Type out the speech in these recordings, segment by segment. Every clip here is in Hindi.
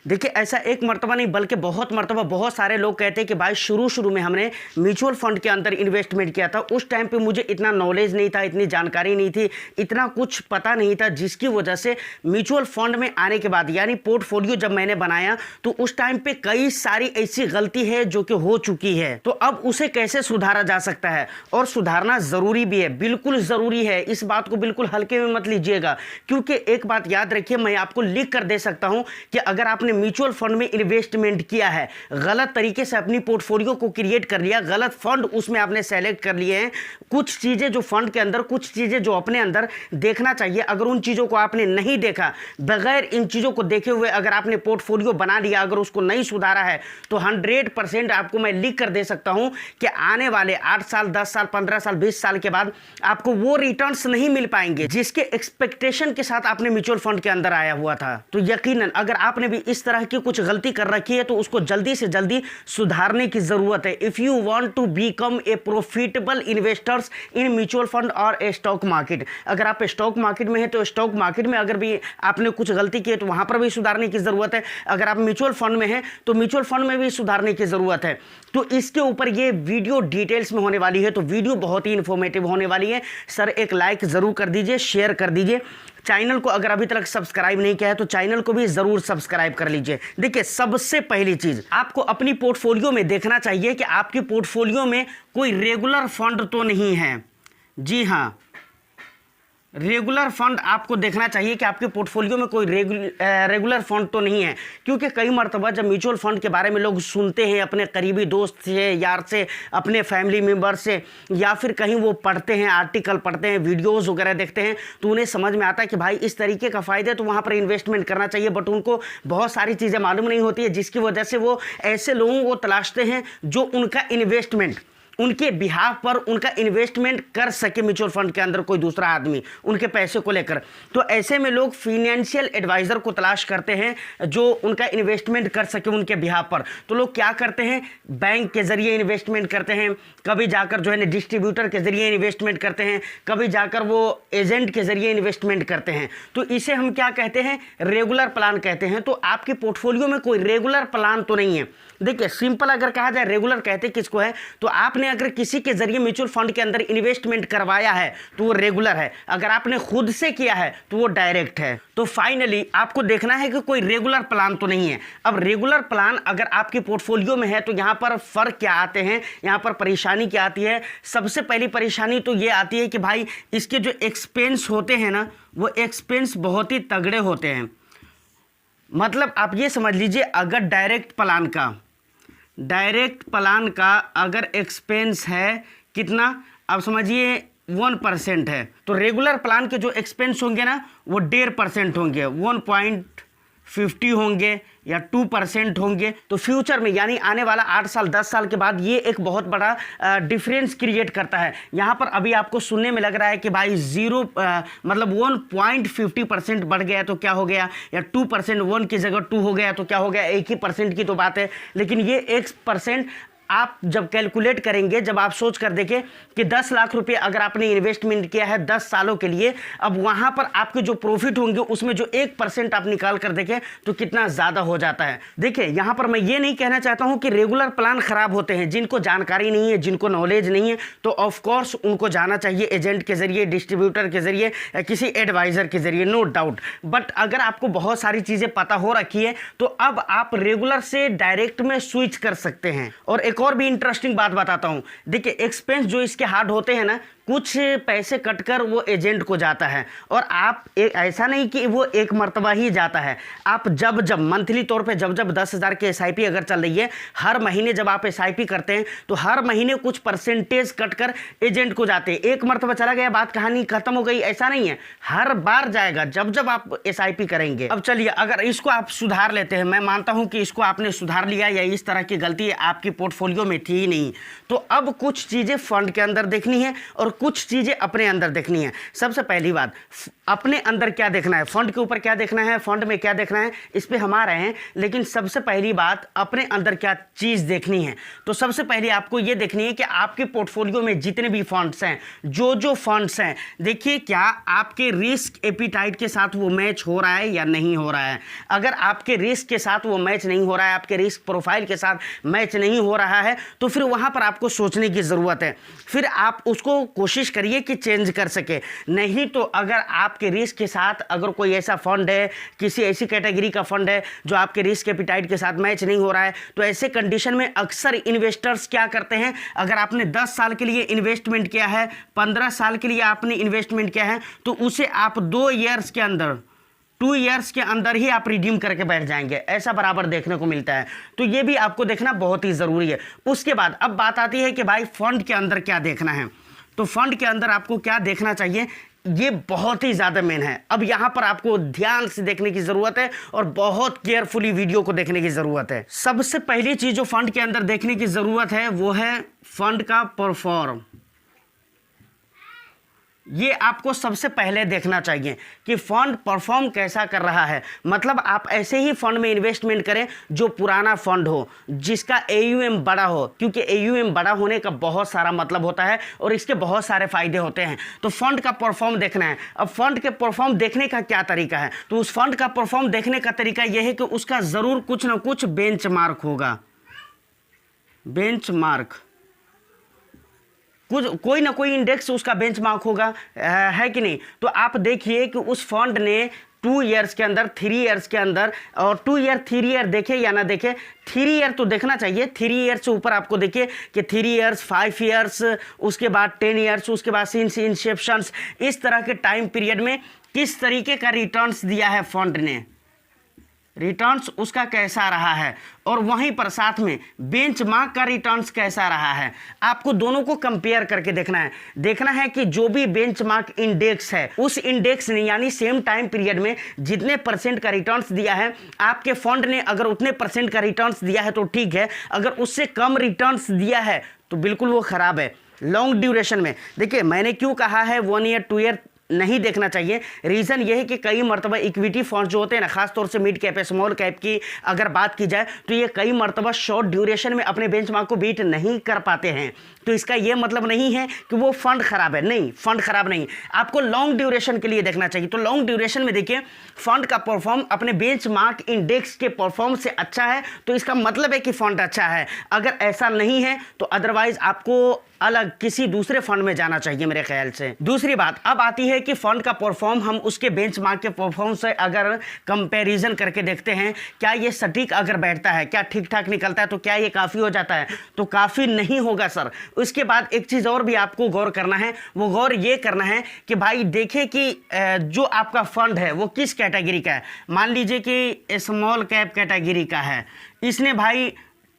देखिए ऐसा एक मर्तबा नहीं बल्कि बहुत मर्तबा बहुत सारे लोग कहते हैं कि भाई शुरू में हमने म्यूचुअल फंड के अंदर इन्वेस्टमेंट किया था, उस टाइम पे मुझे इतना नॉलेज नहीं था, इतनी जानकारी नहीं थी, इतना कुछ पता नहीं था, जिसकी वजह से म्यूचुअल फंड में आने के बाद यानी पोर्टफोलियो जब मैंने बनाया तो उस टाइम पे कई सारी ऐसी गलती है जो कि हो चुकी है। तो अब उसे कैसे सुधारा जा सकता है, और सुधारना ज़रूरी भी है, बिल्कुल ज़रूरी है। इस बात को बिल्कुल हल्के में मत लीजिएगा, क्योंकि एक बात याद रखिए, मैं आपको लिख कर दे सकता हूं कि अगर आपने म्यूचुअल फंड में इन्वेस्टमेंट किया है, गलत तरीके से अपनी पोर्टफोलियो को क्रिएट कर लिया, गलत फंड उसमें आपने सेलेक्ट कर लिए हैं, कुछ चीज़ें जो फंड के अंदर, कुछ चीज़ें जो अपने अंदर देखना चाहिए, अगर उन चीज़ों को आपने नहीं देखा, बगैर इन चीज़ों को देखे हुए अगर आपने पोर्टफोलियो बना लिया, अगर उसको नहीं सुधारा है, तो 100% आपको मैं लिख कर दे सकता हूं कि आने वाले 8 साल, 10 साल, 15 साल, 20 साल के बाद आपको वो रिटर्न्स नहीं मिल पाएंगे जिसके एक्सपेक्टेशन के साथ आपने म्यूचुअल फंड के अंदर आया हुआ था। तो यकीनन अगर आपने भी इस तरह की कुछ गलती कर रखी है तो उसको जल्दी से जल्दी सुधारने की जरूरत है। If you want to become a profitable investors in mutual fund और ए स्टॉक मार्केट, अगर आप स्टॉक मार्केट में हैं तो स्टॉक मार्केट में अगर भी आपने कुछ गलती की है तो वहां पर भी सुधारने की जरूरत है। अगर आप म्यूचुअल फंड में हैं तो म्यूचुअल फंड में भी सुधारने की जरूरत है। तो इसके ऊपर ये वीडियो डिटेल्स में होने वाली है, तो वीडियो बहुत ही इंफॉर्मेटिव होने वाली है। सर एक लाइक जरूर कर दीजिए, शेयर कर दीजिए, चैनल को अगर अभी तक सब्सक्राइब नहीं किया है तो चैनल को भी जरूर सब्सक्राइब कर लीजिए। देखिए सबसे पहली चीज आपको अपनी पोर्टफोलियो में देखना चाहिए कि आपकी पोर्टफोलियो में कोई रेगुलर फंड तो नहीं है। जी हाँ, रेगुलर फंड आपको देखना चाहिए कि आपके पोर्टफोलियो में कोई रेगुलर फंड तो नहीं है, क्योंकि कई मरतबा जब म्यूचुअल फंड के बारे में लोग सुनते हैं अपने करीबी दोस्त से, यार से, अपने फैमिली मेम्बर से, या फिर कहीं वो पढ़ते हैं, आर्टिकल पढ़ते हैं, वीडियोज़ वगैरह देखते हैं, तो उन्हें समझ में आता है कि भाई इस तरीके का फ़ायदा है तो वहाँ पर इन्वेस्टमेंट करना चाहिए। बट उनको बहुत सारी चीज़ें मालूम नहीं होती है, जिसकी वजह से वो ऐसे लोगों को तलाशते हैं जो उनका इन्वेस्टमेंट, उनके बिहाफ पर उनका इन्वेस्टमेंट कर सके म्यूचुअल फंड के अंदर कोई दूसरा आदमी उनके पैसे को लेकर। तो ऐसे में लोग फिनेंशियल एडवाइज़र को तलाश करते हैं जो उनका इन्वेस्टमेंट कर सके उनके बिहाफ पर। तो लोग क्या करते हैं, बैंक के ज़रिए इन्वेस्टमेंट करते हैं, कभी जाकर जो है ना डिस्ट्रीब्यूटर के ज़रिए इन्वेस्टमेंट करते हैं, कभी जाकर वो एजेंट के ज़रिए इन्वेस्टमेंट करते हैं। तो इसे हम क्या कहते हैं, रेगुलर प्लान कहते हैं। तो आपके पोर्टफोलियो में कोई रेगुलर प्लान तो नहीं है। देखिए सिंपल अगर कहा जाए रेगुलर कहते किसको है, तो आपने अगर किसी के जरिए म्यूचुअल फंड के अंदर इन्वेस्टमेंट करवाया है तो वो रेगुलर है, अगर आपने खुद से किया है तो वो डायरेक्ट है। तो फाइनली आपको देखना है कि कोई रेगुलर प्लान तो नहीं है। अब रेगुलर प्लान अगर आपके पोर्टफोलियो में है तो यहाँ पर फर्क क्या आते हैं, यहाँ पर परेशानी क्या आती है। सबसे पहली परेशानी तो ये आती है कि भाई इसके जो एक्सपेंस होते हैं ना, वो एक्सपेंस बहुत ही तगड़े होते हैं। मतलब आप ये समझ लीजिए, अगर डायरेक्ट प्लान का अगर एक्सपेंस है कितना, आप समझिए 1% है, तो रेगुलर प्लान के जो एक्सपेंस होंगे ना वो 1.5% होंगे, 1.50 होंगे या 2% होंगे। तो फ्यूचर में यानी आने वाला 8 साल 10 साल के बाद ये एक बहुत बड़ा डिफरेंस क्रिएट करता है। यहाँ पर अभी आपको सुनने में लग रहा है कि भाई 1.50% बढ़ गया तो क्या हो गया, या 2%, 1 की जगह 2 हो गया तो क्या हो गया, 1 ही परसेंट की तो बात है। लेकिन ये 1% आप जब कैलकुलेट करेंगे, जब आप सोच कर देखें कि 10 लाख रुपए अगर आपने इन्वेस्टमेंट किया है 10 सालों के लिए, अब वहां पर आपके जो प्रॉफिट होंगे उसमें जो 1% आप निकाल कर देखें तो कितना ज़्यादा हो जाता है। देखिए यहां पर मैं ये नहीं कहना चाहता हूं कि रेगुलर प्लान खराब होते हैं। जिनको जानकारी नहीं है, जिनको नॉलेज नहीं है, तो ऑफकोर्स उनको जाना चाहिए एजेंट के जरिए, डिस्ट्रीब्यूटर के जरिए, या किसी एडवाइज़र के जरिए, नो डाउट। बट अगर आपको बहुत सारी चीज़ें पता हो रखी है तो अब आप रेगुलर से डायरेक्ट में स्विच कर सकते हैं। और एक और भी इंटरेस्टिंग बात बताता हूं, देखिए एक्सपेंस जो इसके हार्ड होते हैं ना, कुछ पैसे कटकर वो एजेंट को जाता है, और आप ऐसा नहीं कि वो एक मर्तबा ही जाता है। आप जब मंथली तौर पे जब 10,000 की SIP अगर चल रही है, हर महीने जब आप SIP करते हैं तो हर महीने कुछ परसेंटेज कटकर एजेंट को जाते हैं। एक मर्तबा चला गया, बात कहानी खत्म हो गई, ऐसा नहीं है, हर बार जाएगा जब आप SIP करेंगे। अब चलिए अगर इसको आप सुधार लेते हैं, मैं मानता हूं कि इसको आपने सुधार लिया या इस तरह की गलती आपकी पोर्टफोलियो में थी ही नहीं, तो अब कुछ चीज़ें फंड के अंदर देखनी है और कुछ चीज़ें अपने अंदर देखनी है। सबसे पहली बात, अपने अंदर क्या देखना है, फंड के ऊपर क्या देखना है, फंड में क्या देखना है, इस पे हम आ रहे हैं। लेकिन सबसे पहली बात अपने अंदर क्या चीज़ देखनी है, तो सबसे पहले आपको ये देखनी है कि आपके पोर्टफोलियो में जितने भी फंड्स हैं, जो फंड्स हैं, देखिए क्या आपके रिस्क एपिटाइट के साथ वो मैच हो रहा है या नहीं हो रहा है। अगर आपके रिस्क के साथ वो मैच नहीं हो रहा है, आपके रिस्क प्रोफाइल के साथ मैच नहीं हो रहा है, तो फिर वहाँ पर आपको सोचने की ज़रूरत है। फिर आप उसको कोशिश करिए कि चेंज कर सके। नहीं तो अगर आपके रिस्क के साथ अगर कोई ऐसा फंड है, किसी ऐसी कैटेगरी का फंड है जो आपके रिस्क एपिटाइट के साथ मैच नहीं हो रहा है, तो ऐसे कंडीशन में अक्सर इन्वेस्टर्स क्या करते हैं, अगर आपने 10 साल के लिए इन्वेस्टमेंट किया है, 15 साल के लिए आपने इन्वेस्टमेंट किया है, तो उसे आप 2 ईयर्स के अंदर 2 ईयर्स के अंदर ही आप रिडीम करके बैठ जाएंगे। ऐसा बराबर देखने को मिलता है। तो ये भी आपको देखना बहुत ही ज़रूरी है। उसके बाद अब बात आती है कि भाई फंड के अंदर क्या देखना है। तो फंड के अंदर आपको क्या देखना चाहिए, ये बहुत ही ज़्यादा मेन है। अब यहाँ पर आपको ध्यान से देखने की ज़रूरत है और बहुत केयरफुली वीडियो को देखने की ज़रूरत है। सबसे पहली चीज़ जो फंड के अंदर देखने की ज़रूरत है वो है फंड का परफॉर्म। ये आपको सबसे पहले देखना चाहिए कि फंड परफॉर्म कैसा कर रहा है। मतलब आप ऐसे ही फंड में इन्वेस्टमेंट करें जो पुराना फंड हो, जिसका AUM बड़ा हो, क्योंकि AUM बड़ा होने का बहुत सारा मतलब होता है और इसके बहुत सारे फायदे होते हैं। तो फंड का परफॉर्म देखना है। अब फंड के परफॉर्म देखने का क्या तरीका है, तो उस फंड का परफॉर्म देखने का तरीका यह है कि उसका ज़रूर कुछ ना कुछ बेंचमार्क होगा। बेंचमार्क कुछ कोई ना कोई इंडेक्स उसका बेंचमार्क होगा, है कि नहीं। तो आप देखिए कि उस फंड ने 2 ईयर्स के अंदर, 3 ईयर्स के अंदर, और 2 ईयर 3 ईयर देखे या ना देखे, 3 ईयर तो देखना चाहिए। 3 ईयर से ऊपर आपको देखिए कि 3 ईयर्स, 5 ईयर्स, उसके बाद 10 ईयर्स, उसके बाद सिंस इंसेप्शंस, इस तरह के टाइम पीरियड में किस तरीके का रिटर्न्स दिया है फंड ने, रिटर्न्स उसका कैसा रहा है, और वहीं पर साथ में बेंचमार्क का रिटर्न्स कैसा रहा है। आपको दोनों को कंपेयर करके देखना है कि जो भी बेंचमार्क इंडेक्स है, उस इंडेक्स ने यानी सेम टाइम पीरियड में जितने % का रिटर्न्स दिया है, आपके फंड ने अगर उतने % का रिटर्न्स दिया है तो ठीक है, अगर उससे कम रिटर्न्स दिया है तो बिल्कुल वो खराब है। लॉन्ग ड्यूरेशन में देखिए, मैंने क्यों कहा है 1 ईयर 2 ईयर नहीं देखना चाहिए, रीज़न ये है कि कई मरतबा इक्विटी फंड जो होते हैं ना, खासतौर से मिड कैप, स्मॉल कैप की अगर बात की जाए, तो ये कई मरतबा शॉर्ट ड्यूरेशन में अपने बेंचमार्क को बीट नहीं कर पाते हैं। तो इसका ये मतलब नहीं है कि वो फंड खराब है, नहीं, फंड खराब नहीं, आपको लॉन्ग ड्यूरेशन के लिए देखना चाहिए। तो लॉन्ग ड्यूरेशन में देखिए फंड का परफॉर्म अपने बेंचमार्क इंडेक्स के परफॉर्म से अच्छा है, तो इसका मतलब है कि फंड अच्छा है। अगर ऐसा नहीं है तो अदरवाइज आपको अलग किसी दूसरे फंड में जाना चाहिए मेरे ख्याल से। दूसरी बात अब आती है कि फंड का परफॉर्म हम उसके बेंचमार्क के परफॉर्म से अगर कंपैरिजन करके देखते हैं, क्या ये सटीक अगर बैठता है, क्या ठीक ठाक निकलता है, तो क्या ये काफ़ी हो जाता है, तो काफ़ी नहीं होगा सर। उसके बाद एक चीज़ और भी आपको गौर करना है, वो गौर ये करना है कि भाई देखें कि जो आपका फंड है वो किस कैटेगरी का है। मान लीजिए कि स्मॉल कैप कैटेगरी का है, इसने भाई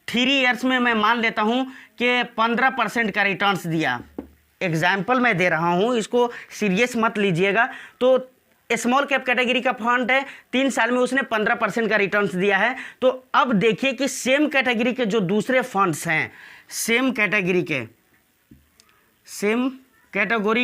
3 ईयर्स में मैं मान लेता हूं कि 15% का रिटर्न्स दिया। एग्जाम्पल मैं दे रहा हूं, इसको सीरियस मत लीजिएगा। तो स्मॉल कैप कैटेगरी का फंड है, 3 साल में उसने 15% का रिटर्न्स दिया है। तो अब देखिए कि सेम कैटेगरी के जो दूसरे फंड्स हैं, सेम कैटेगरी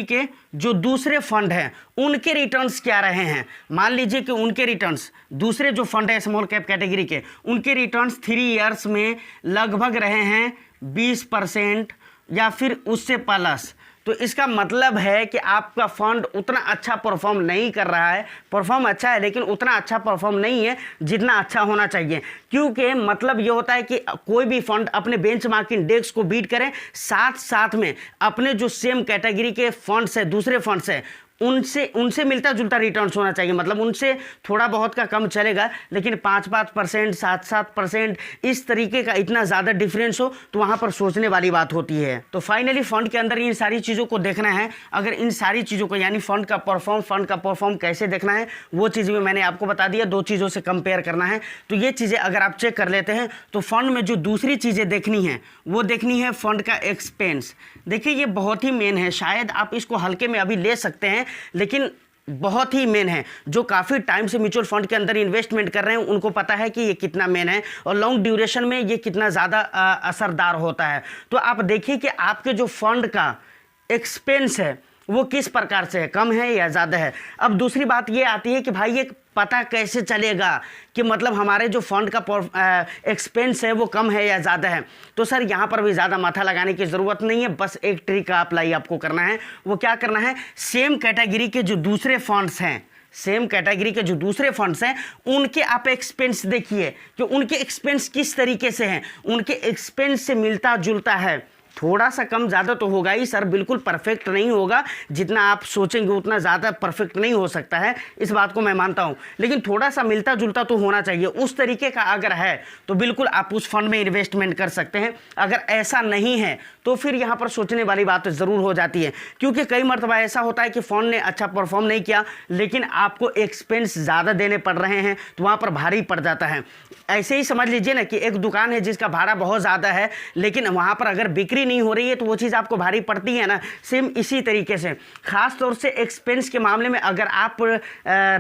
के जो दूसरे फंड हैं, उनके रिटर्न्स क्या रहे हैं। मान लीजिए कि उनके रिटर्न्स, दूसरे जो फंड है स्मॉल कैप कैटेगरी के, उनके रिटर्न्स 3 ईयर्स में लगभग रहे हैं 20% या फिर उससे प्लस। तो इसका मतलब है कि आपका फंड उतना अच्छा परफॉर्म नहीं कर रहा है। परफॉर्म अच्छा है लेकिन उतना अच्छा परफॉर्म नहीं है जितना अच्छा होना चाहिए। क्योंकि मतलब ये होता है कि कोई भी फंड अपने बेंचमार्क इंडेक्स को बीट करें, साथ साथ में अपने जो सेम कैटेगरी के फंड्स है, दूसरे फंड्स है, उनसे मिलता जुलता रिटर्न्स होना चाहिए। मतलब उनसे थोड़ा बहुत का कम चलेगा, लेकिन 5% 7% इस तरीके का इतना ज़्यादा डिफरेंस हो तो वहाँ पर सोचने वाली बात होती है। तो फाइनली फंड के अंदर इन सारी चीज़ों को देखना है। अगर इन सारी चीज़ों को यानी फंड का परफॉर्म कैसे देखना है, वो चीज़ भी मैंने आपको बता दिया। 2 चीज़ों से कंपेयर करना है। तो ये चीज़ें अगर आप चेक कर लेते हैं तो फंड में जो दूसरी चीज़ें देखनी है वो देखनी है फंड का एक्सपेंस। देखिए ये बहुत ही मेन है, शायद आप इसको हल्के में अभी ले सकते हैं लेकिन बहुत ही मेन है। जो काफ़ी टाइम से म्यूचुअल फंड के अंदर इन्वेस्टमेंट कर रहे हैं उनको पता है कि ये कितना मेन है और लॉन्ग ड्यूरेशन में ये कितना ज़्यादा असरदार होता है। तो आप देखिए कि आपके जो फंड का एक्सपेंस है वो किस प्रकार से है, कम है या ज़्यादा है। अब दूसरी बात ये आती है कि भाई ये पता कैसे चलेगा कि मतलब हमारे जो फंड का एक्सपेंस है वो कम है या ज़्यादा है। तो सर यहाँ पर भी ज़्यादा माथा लगाने की ज़रूरत नहीं है, बस एक ट्रिक अप्लाई आपको करना है। वो क्या करना है, सेम कैटेगरी के जो दूसरे फंड्स हैं, सेम कैटेगरी के जो दूसरे फंड्स हैं उनके आप एक्सपेंस देखिए कि उनके एक्सपेंस किस तरीके से हैं, उनके एक्सपेंस से मिलता जुलता है। थोड़ा सा कम ज़्यादा तो होगा ही सर, बिल्कुल परफेक्ट नहीं होगा, जितना आप सोचेंगे उतना ज़्यादा परफेक्ट नहीं हो सकता है, इस बात को मैं मानता हूँ, लेकिन थोड़ा सा मिलता जुलता तो होना चाहिए। उस तरीके का अगर है तो बिल्कुल आप उस फंड में इन्वेस्टमेंट कर सकते हैं। अगर ऐसा नहीं है तो फिर यहाँ पर सोचने वाली बात ज़रूर हो जाती है, क्योंकि कई मरतबा ऐसा होता है कि फ़ंड ने अच्छा परफॉर्म नहीं किया लेकिन आपको एक्सपेंस ज़्यादा देने पड़ रहे हैं तो वहाँ पर भारी पड़ जाता है। ऐसे ही समझ लीजिए ना कि एक दुकान है जिसका भाड़ा बहुत ज़्यादा है लेकिन वहाँ पर अगर बिक्री नहीं हो रही है तो वो चीज़ आपको भारी पड़ती है ना। सेम इसी तरीके से ख़ास तौर से एक्सपेंस के मामले में अगर आप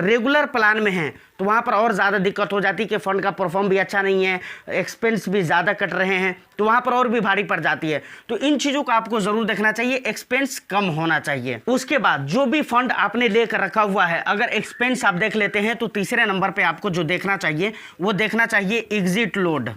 रेगुलर प्लान में हैं तो वहाँ पर और ज़्यादा दिक्कत हो जाती है कि फ़ंड का परफॉर्म भी अच्छा नहीं है, एक्सपेंस भी ज़्यादा कट रहे हैं, तो वहाँ पर और भी भारी पड़ जाती है। तो इन चीज़ों को आपको ज़रूर देखना चाहिए, एक्सपेंस कम होना चाहिए। उसके बाद जो भी फंड आपने लेकर रखा हुआ है अगर एक्सपेंस आप देख लेते हैं तो तीसरे नंबर पर आपको जो देखना चाहिए वो देखना चाहिए एग्जिट लोड।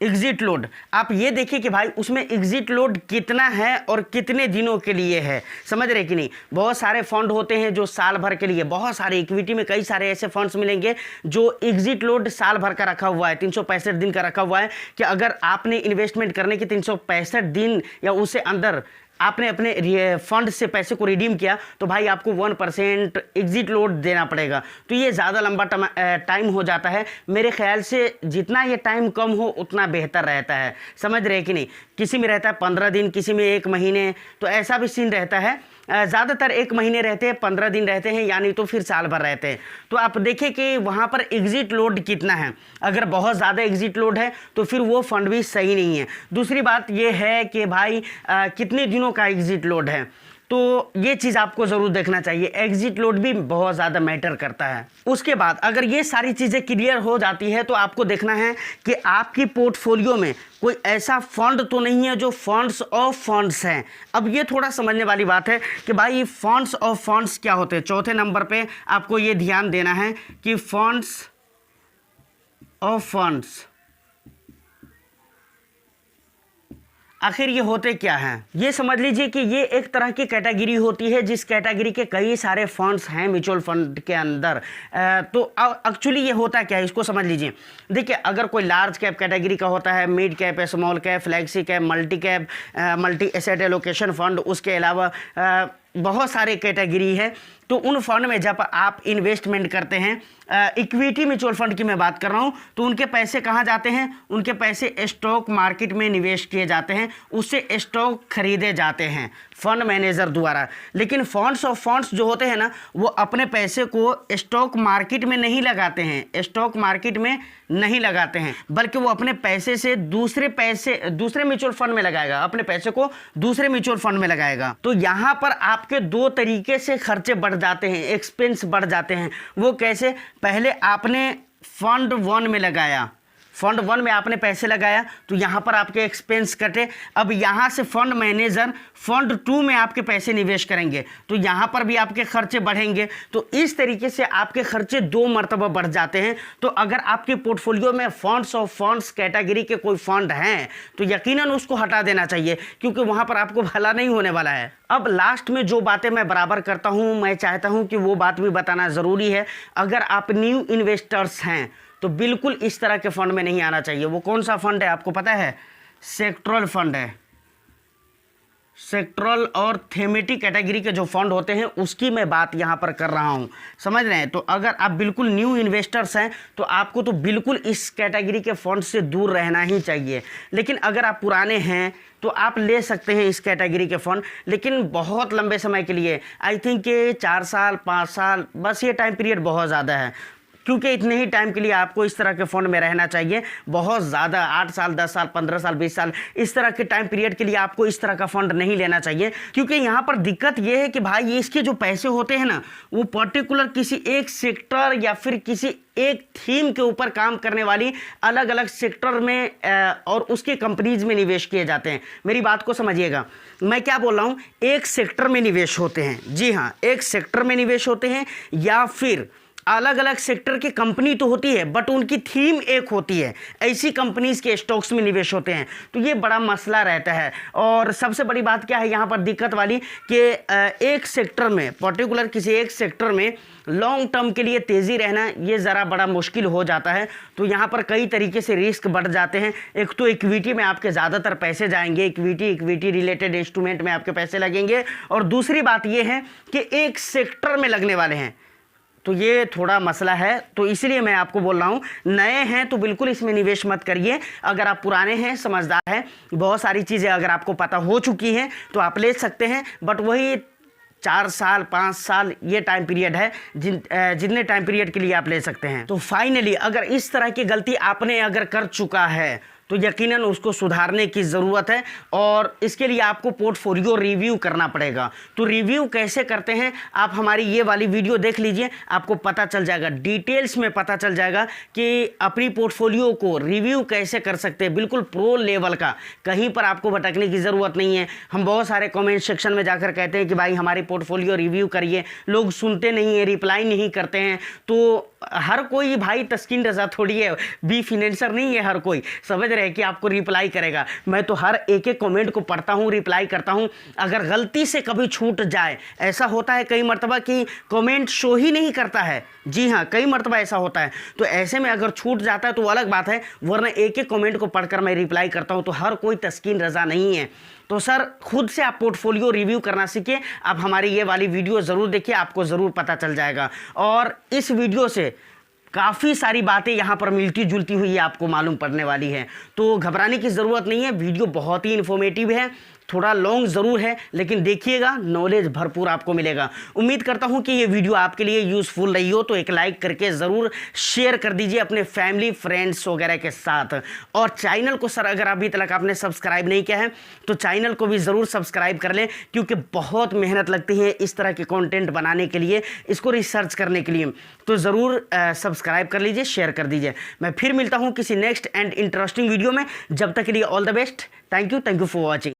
एग्जिट लोड आप ये देखिए कि भाई उसमें एग्जिट लोड कितना है और कितने दिनों के लिए है, समझ रहे कि नहीं। बहुत सारे फंड होते हैं जो साल भर के लिए, बहुत सारे इक्विटी में कई सारे ऐसे फंड्स मिलेंगे जो एग्जिट लोड साल भर का रखा हुआ है, 365 दिन का रखा हुआ है कि अगर आपने इन्वेस्टमेंट करने के 365 दिन या उससे अंदर आपने अपने फंड से पैसे को रिडीम किया तो भाई आपको 1% एग्जिट लोड देना पड़ेगा। तो ये ज़्यादा लंबा टाइम हो जाता है। मेरे ख्याल से जितना ये टाइम कम हो उतना बेहतर रहता है, समझ रहे कि नहीं। किसी में रहता है 15 दिन, किसी में 1 महीने, तो ऐसा भी सीन रहता है। ज़्यादातर 1 महीने रहते हैं, 15 दिन रहते हैं, यानी तो फिर साल भर रहते हैं। तो आप देखें कि वहाँ पर एग्जिट लोड कितना है। अगर बहुत ज़्यादा एग्जिट लोड है तो फिर वो फंड भी सही नहीं है। दूसरी बात ये है कि भाई कितने दिनों का एग्जिट लोड है, तो ये चीज़ आपको ज़रूर देखना चाहिए। एग्जिट लोड भी बहुत ज़्यादा मैटर करता है। उसके बाद अगर ये सारी चीज़ें क्लियर हो जाती है तो आपको देखना है कि आपकी पोर्टफोलियो में कोई ऐसा फंड तो नहीं है जो फंड्स ऑफ फंड्स हैं। अब ये थोड़ा समझने वाली बात है कि भाई फंड्स ऑफ फंड्स क्या होते हैं। चौथे नंबर पे आपको ये ध्यान देना है कि फंड्स ऑफ फंड्स आखिर ये होते क्या हैं। ये समझ लीजिए कि ये एक तरह की कैटेगरी होती है जिस कैटेगरी के कई सारे फंड्स हैं म्यूचुअल फंड के अंदर। तो एक्चुअली ये होता क्या है इसको समझ लीजिए। देखिए अगर कोई लार्ज कैप कैटेगरी का होता है, मिड कैप है, small cap, flexi cap, multi cap, multi asset allocation fund, उसके अलावा बहुत सारे कैटेगरी है। तो उन फंड में जब आप इन्वेस्टमेंट करते हैं, इक्विटी म्यूचुअल फंड की मैं बात कर रहा हूं, तो उनके पैसे कहां जाते हैं, उनके पैसे स्टॉक मार्केट में निवेश किए जाते हैं, उससे स्टॉक खरीदे जाते हैं फंड मैनेजर द्वारा। लेकिन फंड्स ऑफ फंड्स जो होते हैं ना वो अपने पैसे को स्टॉक मार्केट में नहीं लगाते हैं, स्टॉक मार्केट में नहीं लगाते हैं, बल्कि वो अपने पैसे से दूसरे म्यूचुअल फंड में लगाएगा, अपने पैसे को दूसरे म्यूचुअल फंड में लगाएगा। तो यहाँ पर आपके 2 तरीके से खर्चे बढ़ जाते हैं, एक्सपेंस बढ़ जाते हैं। वो कैसे, पहले आपने फंड 1 में लगाया, फंड 1 में आपने पैसे लगाया तो यहाँ पर आपके एक्सपेंस कटे। अब यहाँ से फंड मैनेजर फंड 2 में आपके पैसे निवेश करेंगे तो यहाँ पर भी आपके खर्चे बढ़ेंगे। तो इस तरीके से आपके खर्चे 2 मरतबा बढ़ जाते हैं। तो अगर आपके पोर्टफोलियो में फंड्स ऑफ फंड्स कैटेगरी के कोई फंड हैं तो यकीनन उसको हटा देना चाहिए, क्योंकि वहाँ पर आपको भला नहीं होने वाला है। अब लास्ट में जो बातें मैं बराबर करता हूँ, मैं चाहता हूँ कि वो बात भी बताना ज़रूरी है। अगर आप न्यू इन्वेस्टर्स हैं तो बिल्कुल इस तरह के फंड में नहीं आना चाहिए। वो कौन सा फंड है आपको पता है? सेक्टरल फंड है। सेक्टरल और थीमेटिक कैटेगरी के जो फंड होते हैं उसकी मैं बात यहाँ पर कर रहा हूँ, समझ रहे हैं। तो अगर आप बिल्कुल न्यू इन्वेस्टर्स हैं तो आपको तो बिल्कुल इस कैटेगरी के फंड से दूर रहना ही चाहिए। लेकिन अगर आप पुराने हैं तो आप ले सकते हैं इस कैटेगरी के फ़ंड, लेकिन बहुत लंबे समय के लिए, आई थिंक कि 4 साल 5 साल, बस ये टाइम पीरियड बहुत ज़्यादा है। क्योंकि इतने ही टाइम के लिए आपको इस तरह के फंड में रहना चाहिए। बहुत ज़्यादा 8 साल, 10 साल, 15 साल, 20 साल इस तरह के टाइम पीरियड के लिए आपको इस तरह का फंड नहीं लेना चाहिए। क्योंकि यहाँ पर दिक्कत ये है कि भाई ये इसके जो पैसे होते हैं ना, वो पर्टिकुलर किसी एक सेक्टर या फिर किसी एक थीम के ऊपर काम करने वाली अलग अलग सेक्टर में और उसके कंपनीज में निवेश किए जाते हैं। मेरी बात को समझिएगा, मैं क्या बोल रहा हूँ, एक सेक्टर में निवेश होते हैं। जी हाँ, एक सेक्टर में निवेश होते हैं या फिर अलग अलग सेक्टर की कंपनी तो होती है बट उनकी थीम एक होती है, ऐसी कंपनीज के स्टॉक्स में निवेश होते हैं। तो ये बड़ा मसला रहता है। और सबसे बड़ी बात क्या है यहाँ पर दिक्कत वाली कि एक सेक्टर में, पर्टिकुलर किसी एक सेक्टर में लॉन्ग टर्म के लिए तेज़ी रहना ये ज़रा बड़ा मुश्किल हो जाता है। तो यहाँ पर कई तरीके से रिस्क बढ़ जाते हैं। एक तो इक्विटी में आपके ज़्यादातर पैसे जाएंगे, इक्विटी रिलेटेड इंस्ट्रूमेंट में आपके पैसे लगेंगे। और दूसरी बात ये है कि एक सेक्टर में लगने वाले हैं, तो ये थोड़ा मसला है। तो इसलिए मैं आपको बोल रहा हूँ, नए हैं तो बिल्कुल इसमें निवेश मत करिए। अगर आप पुराने हैं, समझदार हैं, बहुत सारी चीज़ें अगर आपको पता हो चुकी हैं तो आप ले सकते हैं। बट वही 4 साल 5 साल ये टाइम पीरियड है जितने टाइम पीरियड के लिए आप ले सकते हैं। तो फाइनली अगर इस तरह की गलती आपने अगर कर चुका है तो यकीनन उसको सुधारने की ज़रूरत है और इसके लिए आपको पोर्टफोलियो रिव्यू करना पड़ेगा। तो रिव्यू कैसे करते हैं, आप हमारी ये वाली वीडियो देख लीजिए, आपको पता चल जाएगा, डिटेल्स में पता चल जाएगा कि अपनी पोर्टफोलियो को रिव्यू कैसे कर सकते हैं, बिल्कुल प्रो लेवल का। कहीं पर आपको भटकने की ज़रूरत नहीं है। हम बहुत सारे कमेंट सेक्शन में जाकर कहते हैं कि भाई हमारी पोर्टफोलियो रिव्यू करिए, लोग सुनते नहीं हैं, रिप्लाई नहीं करते हैं। तो हर कोई भाई तस्कीन रज़ा थोड़ी है, बी फिनेंसर नहीं है हर कोई, समझ रहे हैं कि आपको रिप्लाई करेगा। मैं तो हर एक एक कमेंट को पढ़ता हूँ, रिप्लाई करता हूँ। अगर गलती से कभी छूट जाए, ऐसा होता है कई मर्तबा कि कमेंट शो ही नहीं करता है। जी हाँ, कई मर्तबा ऐसा होता है। तो ऐसे में अगर छूट जाता है तो अलग बात है, वरना एक एक कमेंट को पढ़कर मैं रिप्लाई करता हूँ। तो हर कोई तस्कीन रज़ा नहीं है। तो सर खुद से आप पोर्टफोलियो रिव्यू करना सीखिए। आप हमारी ये वाली वीडियो ज़रूर देखिए, आपको ज़रूर पता चल जाएगा। और इस वीडियो से काफ़ी सारी बातें यहाँ पर मिलती जुलती हुई आपको मालूम पड़ने वाली है। तो घबराने की ज़रूरत नहीं है, वीडियो बहुत ही इन्फॉर्मेटिव है, थोड़ा लॉन्ग ज़रूर है, लेकिन देखिएगा नॉलेज भरपूर आपको मिलेगा। उम्मीद करता हूँ कि ये वीडियो आपके लिए यूज़फुल रही हो। तो एक लाइक करके ज़रूर शेयर कर दीजिए अपने फैमिली फ्रेंड्स वगैरह के साथ। और चैनल को सर अगर अभी तक आपने सब्सक्राइब नहीं किया है तो चैनल को भी ज़रूर सब्सक्राइब कर लें, क्योंकि बहुत मेहनत लगती है इस तरह के कंटेंट बनाने के लिए, इसको रिसर्च करने के लिए। तो ज़रूर सब्सक्राइब कर लीजिए, शेयर कर दीजिए। मैं फिर मिलता हूँ किसी नेक्स्ट एंड इंटरेस्टिंग वीडियो में। जब तक के लिए all the best. Thank you for watching.